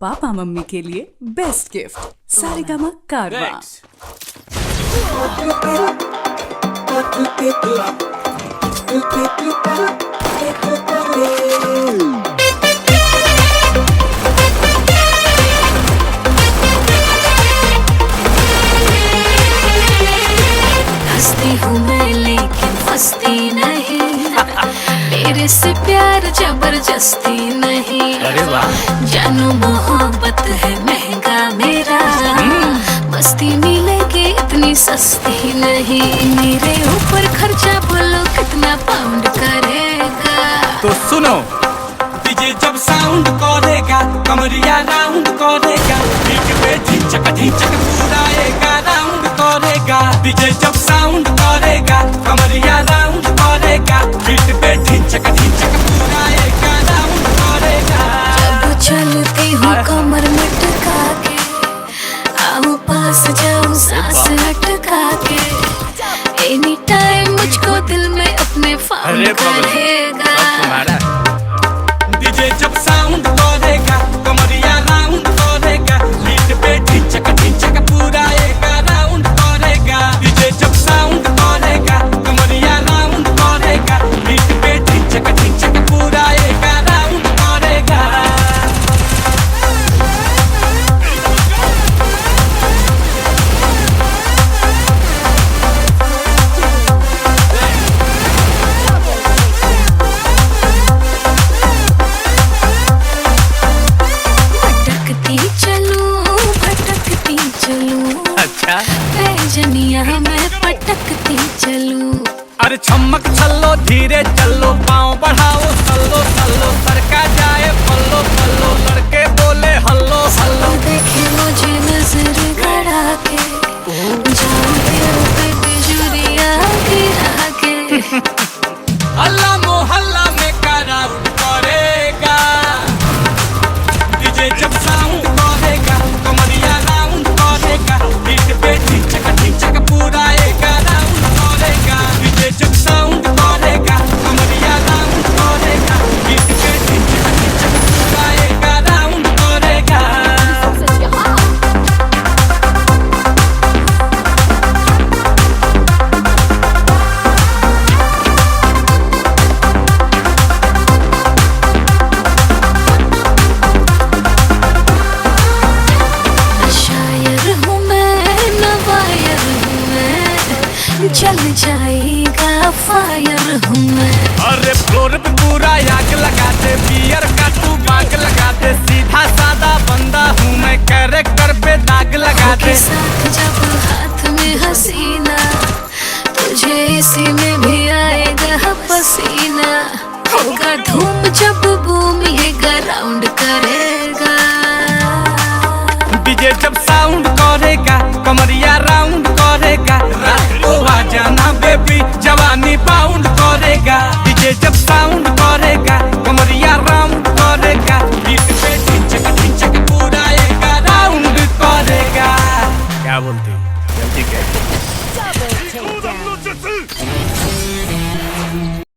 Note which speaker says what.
Speaker 1: Papa mummy के लिए best gift Saregama कारवा।
Speaker 2: हंसती हूँ मैं लेकिन फंसती नहीं, मेरे से प्यार जबरदस्ती नहीं।
Speaker 3: अरे वाह,
Speaker 2: जानू मोहब्बत है महंगा मेरा, मस्ती मिलेगी इतनी सस्ती नहीं। मेरे ऊपर खर्चा बोलो कितना पाउंड करेगा।
Speaker 3: तो सुनो, डीजे जब साउंड करेगा कमरिया राउंड करेगा, बीट पे ढिंचक ढिंचक पूरा एक राउंड करेगा। डीजे जब साउंड करेगा कमरिया राउंड करेगा, बीट पे ढिंचक ढिंचक पूरा एक राउंड करेगा।
Speaker 2: जब चलती हूँ कमर मटका के, आओ पास जाओ सांस अटका के, एनी टाइम मुझको दिल में अपने फाउंड करेगा।
Speaker 3: डीजे जब साउंड करेगा कमरिया राउंड करेगा, बीट पे ढिंचक ढिंचक पूरा एक राउंड करेगा। डीजे जब साउंड करेगा कमरिया राउंड करेगा, बीट पे ढिंचक ढिंचक पूरा एक राउंड करेगा। अच्छा,
Speaker 2: जनिया मैं पटकती चलूं।
Speaker 3: अरे छमक छल्लो धीरे चलो, पाँव बढ़ाओ सल्लो सल्लो, सरका जाए पल्लो पल्लो, लड़के बोले हल्लो हल्लो।
Speaker 2: देखे मुझे नजर गड़ा के, जानते हो बिजुरिया गिरा के।
Speaker 3: अल्लाह मोहल्ला में कराउड करेगा, डीजे जब साउंड करेगा कमरिया राउंड करेगा, बीट पे ढिंचक ढिंचक पूरा एक राउंड करेगा। डीजे जब साउंड करेगा कमरिया राउंड करेगा, बीट पे ढिंचक ढिंचक पूरा एक राउंड करेगा।
Speaker 2: चल जाएगा फायर हूँ मैं।
Speaker 3: अरे फ्लोर पे पूरा आग लगा दे, बियर का तू बाग लगा दे, सीधा सादा बंदा हूँ मैं, कैरेक्टर पे दाग लगा दे।
Speaker 2: साथ जब हाथ में हसीना, तुझे इसी में भी आएगा पसीना। होगा धूम जब बूम ये ग्राउंड करेगा।
Speaker 3: डीजे जब साउंड करेगा कमरिया